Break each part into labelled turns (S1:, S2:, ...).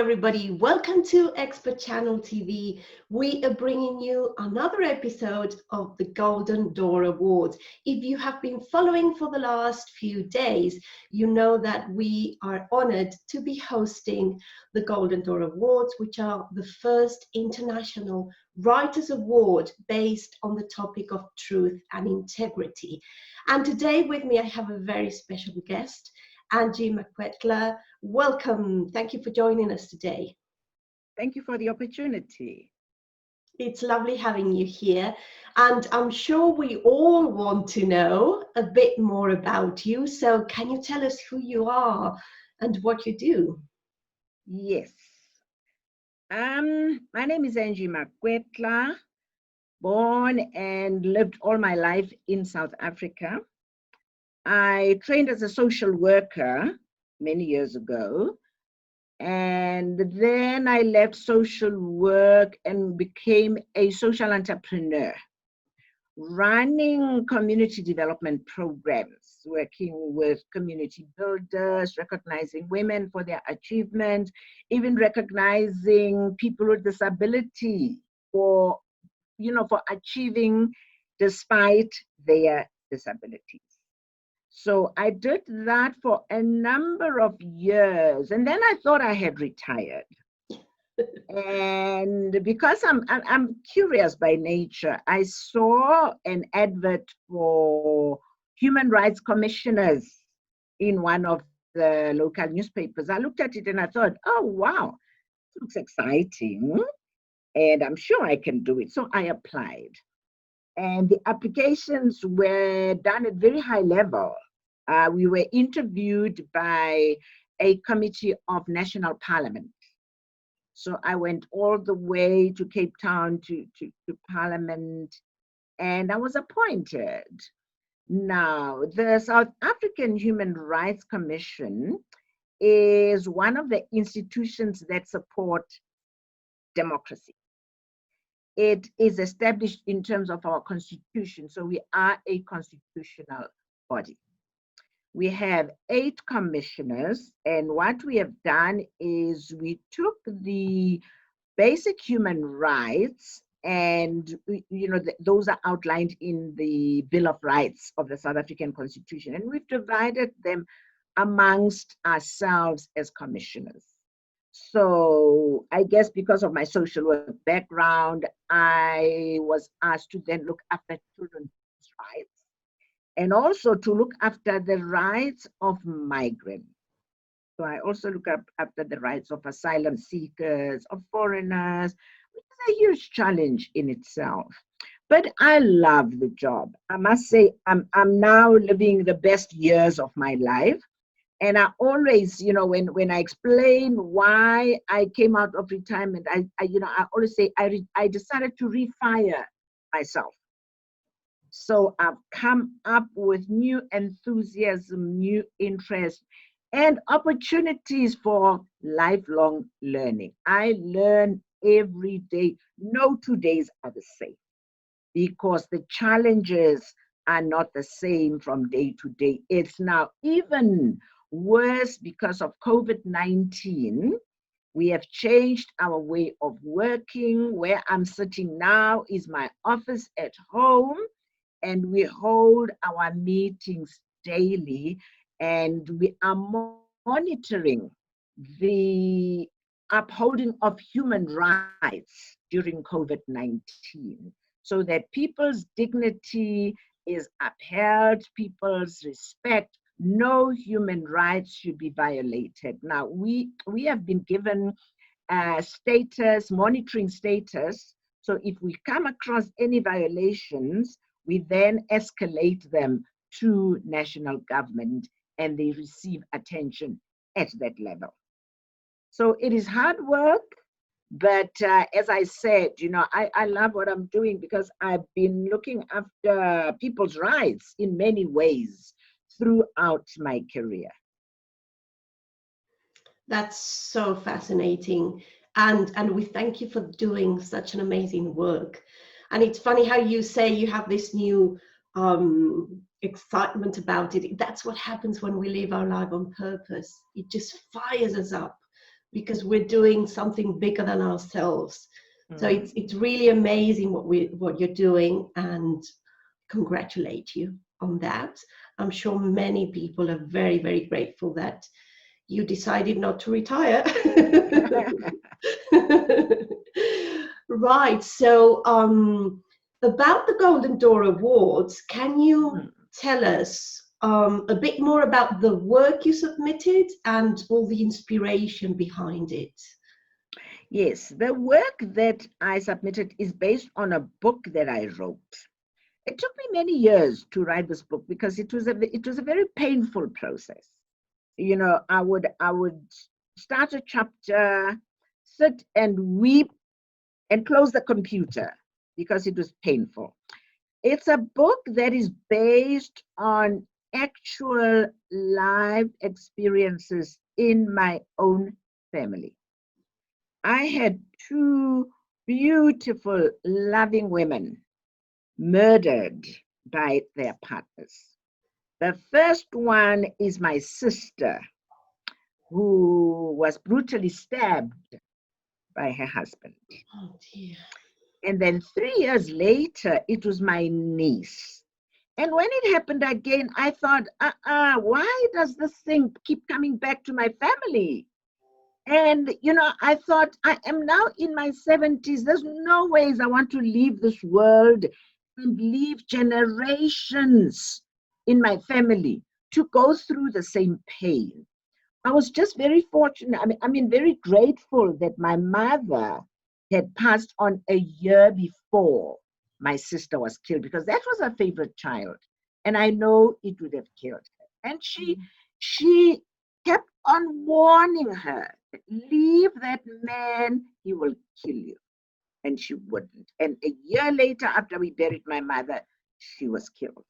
S1: everybody. Welcome to Expert Channel TV. We are bringing you another episode of the Golden Door Awards. If you have been following for the last few days, you know that we are honored to be hosting the Golden Door Awards, which are the first international Writers' Award based on the topic of truth and integrity. And today with me, I have a very special guest, Angie Makwetla. Welcome. Thank you for joining us today.
S2: Thank you for the opportunity.
S1: It's lovely having you here. And I'm sure we all want to know a bit more about you. So can you tell us who you are and what you do?
S2: Yes. My name is Angie Makwetla, born and lived all my life in South Africa. I trained as a social worker many years ago, and then I left social work and became a social entrepreneur, running community development programs, working with community builders, recognizing women for their achievement, even recognizing people with disability for achieving despite their disabilities. So I did that for a number of years, and then I thought I had retired. And because I'm curious by nature, I saw an advert for human rights commissioners in one of the local newspapers. I looked at it and I thought, oh, wow, this looks exciting. And I'm sure I can do it. So I applied. And the applications were done at very high level. We were interviewed by a committee of national parliament. So I went all the way to Cape Town to Parliament, and I was appointed. Now, the South African Human Rights Commission is one of the institutions that support democracy. It is established in terms of our constitution, so we are a constitutional body. We have 8 commissioners, and what we have done is we took the basic human rights, and those are outlined in the Bill of Rights of the South African Constitution, and we've divided them amongst ourselves as commissioners. So I guess because of my social work background, I was asked to then look after children's rights, and also to look after the rights of migrants. So I also look after the rights of asylum seekers, of foreigners, which is a huge challenge in itself. But I love the job. I must say, I'm now living the best years of my life. And I always, when I explain why I came out of retirement, I always say I decided to refire myself. So I've come up with new enthusiasm, new interest, and opportunities for lifelong learning. I learn every day. No 2 days are the same because the challenges are not the same from day to day. It's now even worse because of COVID-19. We have changed our way of working. Where I'm sitting now is my office at home, and we hold our meetings daily, and we are monitoring the upholding of human rights during COVID-19 so that people's dignity is upheld, people's respect. No human rights should be violated. Now, we have been given status, monitoring status. So if we come across any violations, we then escalate them to national government, and they receive attention at that level. So it is hard work, but as I said, I love what I'm doing because I've been looking after people's rights in many ways throughout my career.
S1: That's so fascinating. And we thank you for doing such an amazing work. And it's funny how you say you have this new excitement about it. That's what happens when we live our life on purpose. It just fires us up. because we're doing something bigger than ourselves. So it's really amazing what you're doing, and congratulate you on that. I'm sure many people are very, very grateful that you decided not to retire. Right. So about the Golden Door Awards, can you tell us a bit more about the work you submitted and all the inspiration behind it?
S2: Yes, the work that I submitted is based on a book that I wrote. It took me many years to write this book because it was a very painful process. You know, I would start a chapter, sit and weep, and close the computer because it was painful. It's a book that is based on actual live experiences in my own family. I had two beautiful, loving women murdered by their partners. The first one is my sister, who was brutally stabbed by her husband.
S1: Oh dear.
S2: And then 3 years later, it was my niece. And when it happened again, I thought, why does this thing keep coming back to my family? And, you know, I thought, I am now in my 70s. There's no ways I want to leave this world and leave generations in my family to go through the same pain. I was just very fortunate. I mean, very grateful that my mother had passed on a year before my sister was killed, because that was her favorite child. And I know it would have killed her. And she kept on warning her, leave that man, he will kill you. And she wouldn't. And a year later, after we buried my mother, she was killed,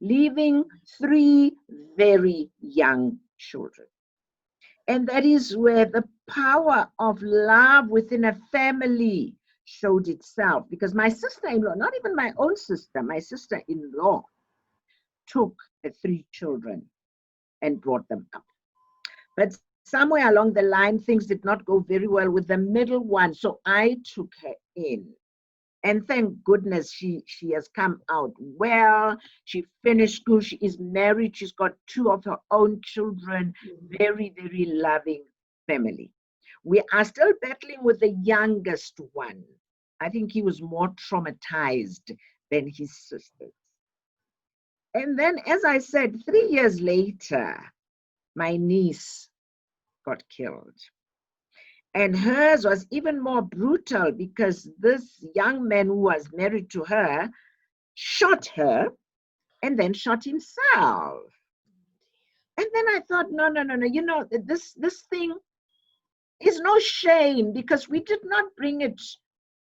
S2: leaving 3 very young children. And that is where the power of love within a family showed itself. Because my sister-in-law, not even my own sister, my sister-in-law took the 3 children and brought them up. But somewhere along the line, things did not go very well with the middle one. So I took her in. And thank goodness she has come out well. She finished school. She is married. She's got 2 of her own children. Very, very loving family. We are still battling with the youngest one. I think he was more traumatized than his sisters. And then, as I said, 3 years later, my niece got killed. And hers was even more brutal because this young man who was married to her shot her and then shot himself. And then I thought, no, you know, this thing is no shame, because we did not bring it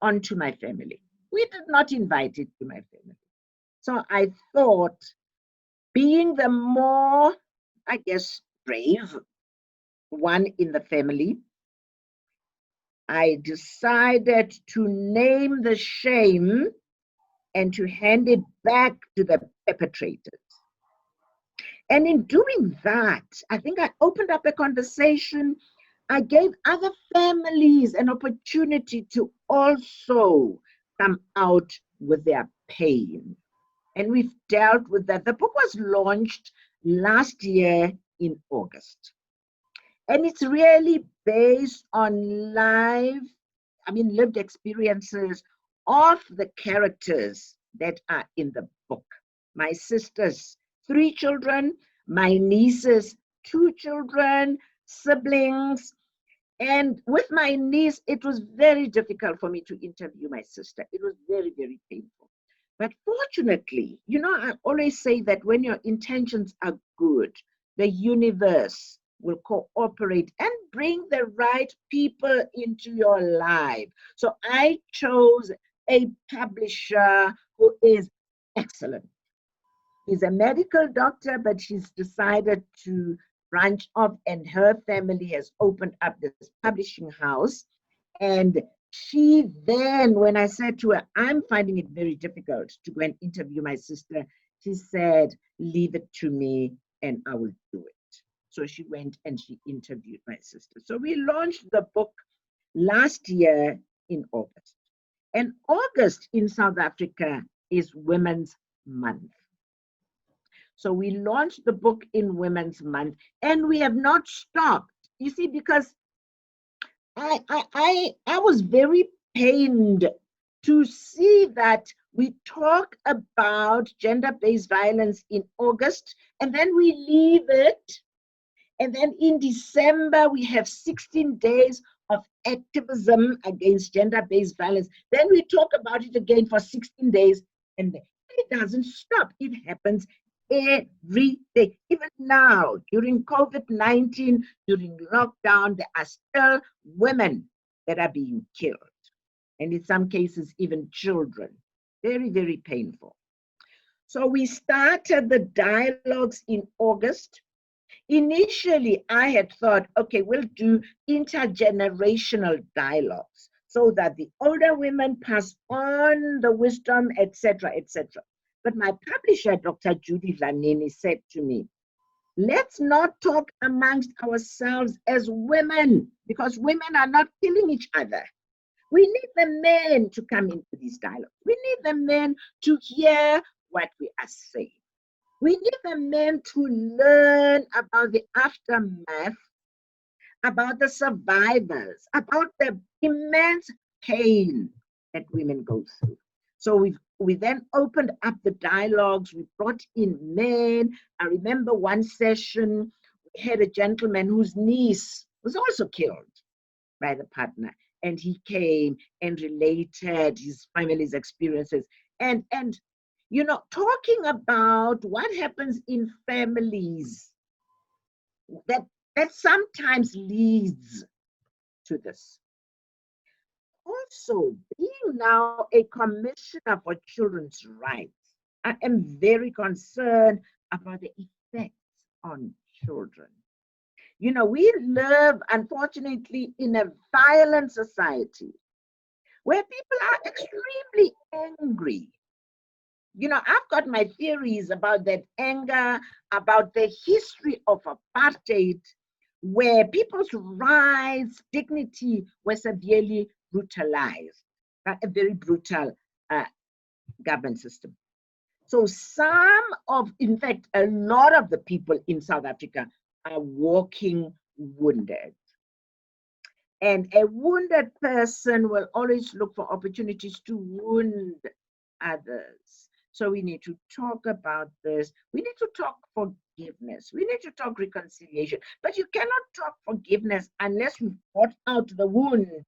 S2: onto my family. We did not invite it to my family. So I thought, being the more, I guess, brave one in the family, I decided to name the shame and to hand it back to the perpetrators. And in doing that, I think I opened up a conversation. I gave other families an opportunity to also come out with their pain. And we've dealt with that. The book was launched last year in August. And it's really based on lived experiences of the characters that are in the book. My sister's 3 children, my niece's 2 children, siblings. And with my niece, it was very difficult for me to interview my sister. It was very, very painful. But fortunately, you know, I always say that when your intentions are good, the universe will cooperate and bring the right people into your life. So I chose a publisher who is excellent. He's a medical doctor, but she's decided to branch off, and her family has opened up this publishing house. And she then, when I said to her, I'm finding it very difficult to go and interview my sister, she said, leave it to me and I will do it. So she went and she interviewed my sister. So we launched the book last year in August. And August in South Africa is Women's Month. So we launched the book in Women's Month, and we have not stopped. You see, because I was very pained to see that we talk about gender-based violence in August, and then we leave it. And then in December, we have 16 days of activism against gender-based violence. Then we talk about it again for 16 days, and it doesn't stop. It happens every day. Even now, during COVID-19, during lockdown, there are still women that are being killed. And in some cases, even children. Very, very painful. So we started the dialogues in August. Initially, I had thought, okay, we'll do intergenerational dialogues so that the older women pass on the wisdom, etc., etc. But my publisher, Dr. Judy Dlamini, said to me, let's not talk amongst ourselves as women, because women are not killing each other. We need the men to come into these dialogues. We need the men to hear what we are saying. We need the men to learn about the aftermath, about the survivors, about the immense pain that women go through. So we then opened up the dialogues. We brought in men. I remember one session, we had a gentleman whose niece was also killed by the partner. And he came and related his family's experiences. And you know, talking about what happens in families that sometimes leads to this. Also, being now a commissioner for children's rights, I am very concerned about the effects on children. You know, we live, unfortunately, in a violent society where people are extremely angry. You know, I've got my theories about that anger, about the history of apartheid, where people's rights, dignity were severely brutalized, a very brutal government system. So in fact, a lot of the people in South Africa are walking wounded. And a wounded person will always look for opportunities to wound others. So we need to talk about this. We need to talk forgiveness. We need to talk reconciliation. But you cannot talk forgiveness unless you fought out the wound.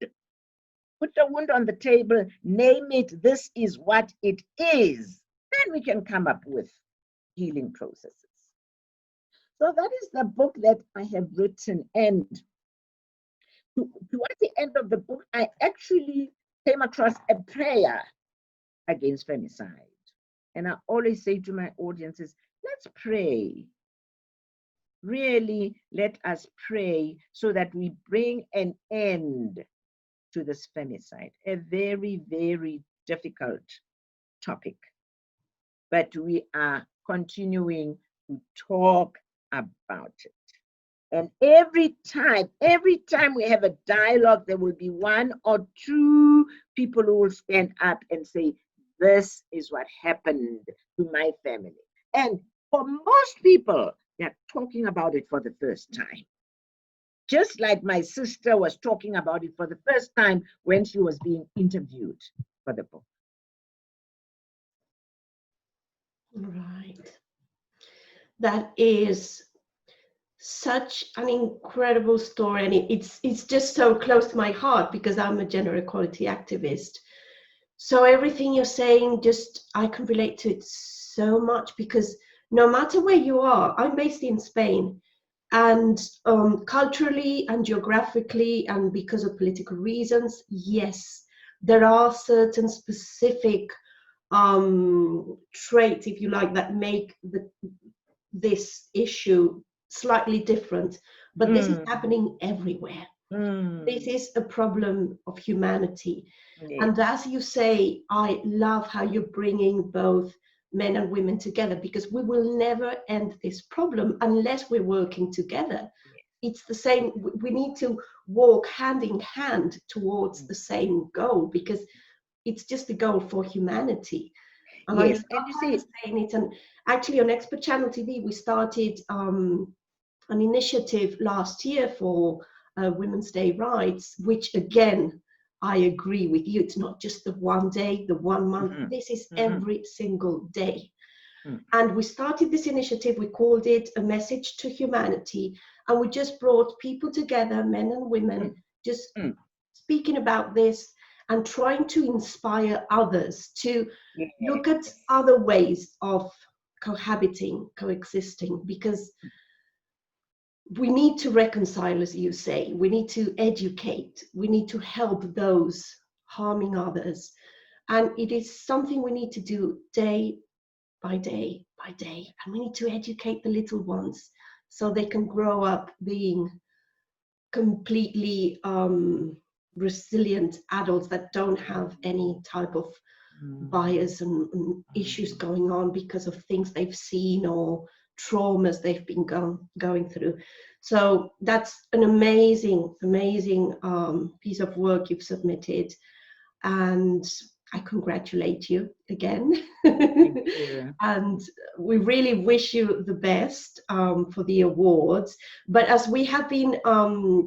S2: Put the wound on the table, name it, this is what it is. Then we can come up with healing processes. So that is the book that I have written. And towards the end of the book, I actually came across a prayer against femicide. And I always say to my audiences, let's pray. Really, let us pray so that we bring an end to this femicide. A very, very difficult topic. But we are continuing to talk about it. And every time we have a dialogue, there will be one or two people who will stand up and say, this is what happened to my family. And for most people, they're talking about it for the first time. Just like my sister was talking about it for the first time when she was being interviewed for the book.
S1: Right. That is such an incredible story, and it's just so close to my heart because I'm a gender equality activist. So everything you're saying, just I can relate to it so much, because no matter where you are, I'm based in Spain, and culturally and geographically and because of political reasons, yes, there are certain specific traits, if you like, that make this issue slightly different, but this is happening everywhere. This is a problem of humanity. And as you say, I love how you're bringing both men and women together, because we will never end this problem unless we're working together. It's the same. We need to walk hand in hand towards the same goal, because it's just the goal for humanity. And I love
S2: And you
S1: how you're
S2: see,
S1: saying it. And actually, on Expert Channel TV, we started an initiative last year for Women's Day rights, which again, I agree with you. It's not just the one day, the 1 month. This is every single day. And we started this initiative. We called it A Message to Humanity. And we just brought people together, men and women, just speaking about this and trying to inspire others to look at other ways of cohabiting, coexisting, because we need to reconcile, as you say. We need to educate. We need to help those harming others. And it is something we need to do day by day by day. And we need to educate the little ones so they can grow up being completely resilient adults that don't have any type of bias and issues going on because of things they've seen or traumas they've been going through. So that's an amazing piece of work you've submitted, and I congratulate you again.
S2: Thank you.
S1: And we really wish you the best for the awards. But as we have been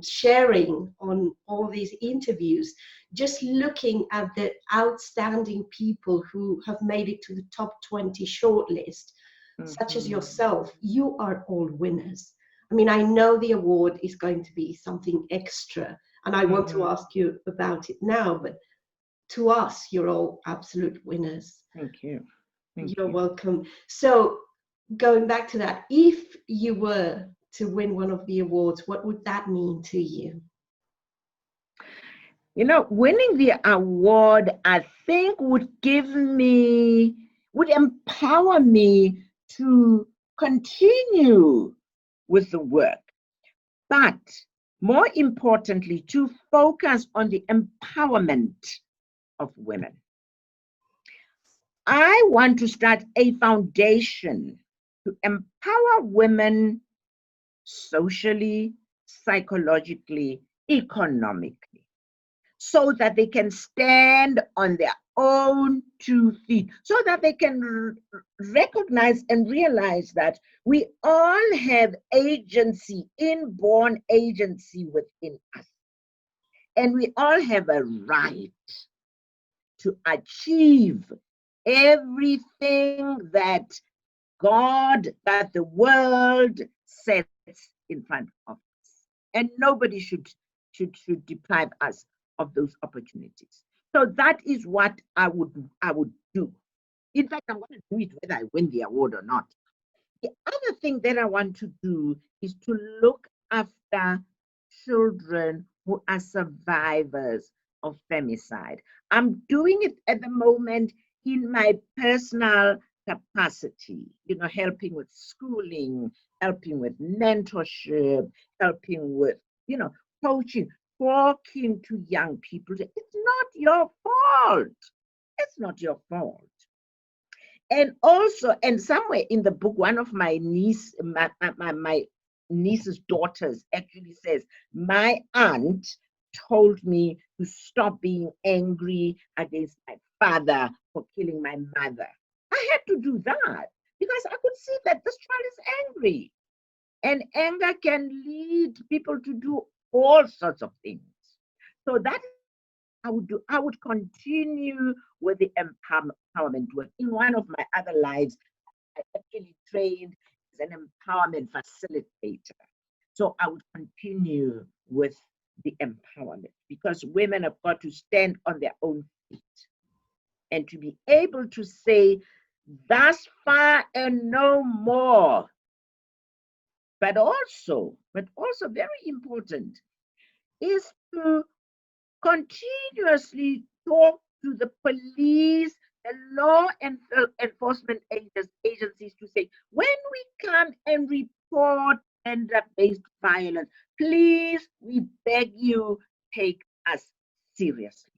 S1: sharing on all these interviews, just looking at the outstanding people who have made it to the top 20 shortlist, such as yourself, you are all winners. I mean, I know the award is going to be something extra, and I want to ask you about it now, but to us, you're all absolute winners.
S2: Thank you.
S1: You're welcome. So going back to that, if you were to win one of the awards, what would that mean to you?
S2: You know, winning the award, I think, would empower me to continue with the work. But more importantly, to focus on the empowerment of women. I want to start a foundation to empower women socially, psychologically, economically, so that they can stand on their own 2 feet, so that they can recognize and realize that we all have agency, inborn agency within us. And we all have a right to achieve everything that God, that the world sets in front of us. And nobody should deprive us of those opportunities. So that is what I would do. In fact, I'm going to do it whether I win the award or not. The other thing that I want to do is to look after children who are survivors of femicide. I'm doing it at the moment in my personal capacity, you know, helping with schooling, helping with mentorship, helping with, you know, coaching, talking to young people. It's not your fault. It's not your fault. And also, and somewhere in the book, one of my niece's daughters actually says, my aunt told me to stop being angry against my father for killing my mother. I had to do that because I could see that this child is angry. And anger can lead people to do all sorts of things. So that I would do. I would continue with the empowerment work. In one of my other lives, I actually trained as an empowerment facilitator. So I would continue with the empowerment because women have got to stand on their own feet and to be able to say, thus far and no more. But also very important is to continuously talk to the police, the law enforcement agencies to say, when we come and report gender-based violence, please, we beg you, take us seriously.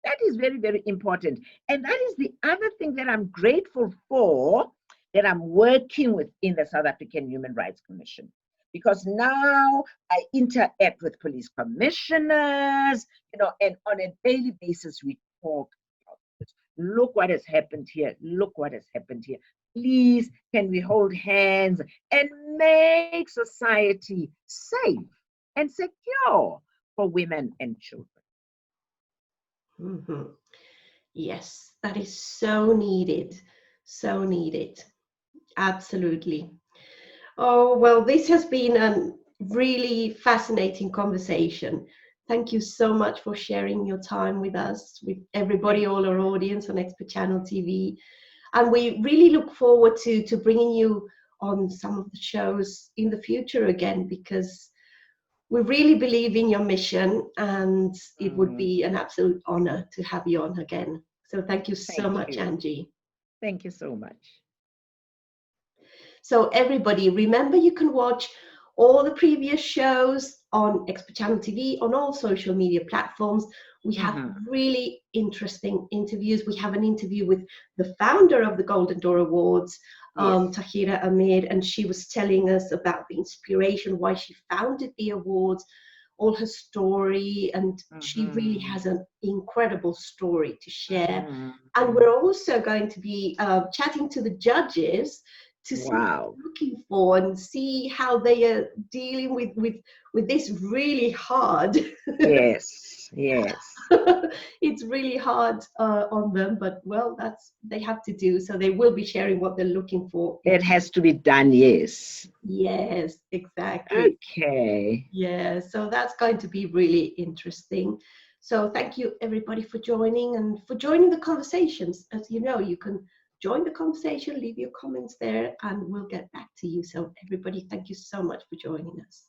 S2: That is very, very important. And that is the other thing that I'm grateful for, that I'm working with in the South African Human Rights Commission. Because now I interact with police commissioners, and on a daily basis we talk about this. Look what has happened here. Look what has happened here. Please, can we hold hands and make society safe and secure for women and children?
S1: Mm-hmm. Yes, that is so needed. So needed. Absolutely. Oh, well, this has been a really fascinating conversation. Thank you so much for sharing your time with us, with everybody, all our audience on Expert Channel TV. And we really look forward to bringing you on some of the shows in the future again, because we really believe in your mission, and it would be an absolute honor to have you on again. So thank you so
S2: Thank
S1: much,
S2: you.
S1: Angie.
S2: Thank you so much.
S1: So everybody, remember, you can watch all the previous shows on Expert Channel TV, on all social media platforms. We have really interesting interviews. We have an interview with the founder of the Golden Door Awards, Tahira Amir, and she was telling us about the inspiration, why she founded the awards, all her story, and she really has an incredible story to share. And we're also going to be chatting to the judges to see what they're looking for and see how they are dealing with this really hard.
S2: Yes.
S1: It's really hard on them, but well, they have to do. So they will be sharing what they're looking for.
S2: It has to be done. Yes,
S1: exactly.
S2: Okay.
S1: Yeah, so that's going to be really interesting. So thank you everybody for joining and for joining the conversations. As you know, you can join the conversation, leave your comments there, and we'll get back to you. So everybody, thank you so much for joining us.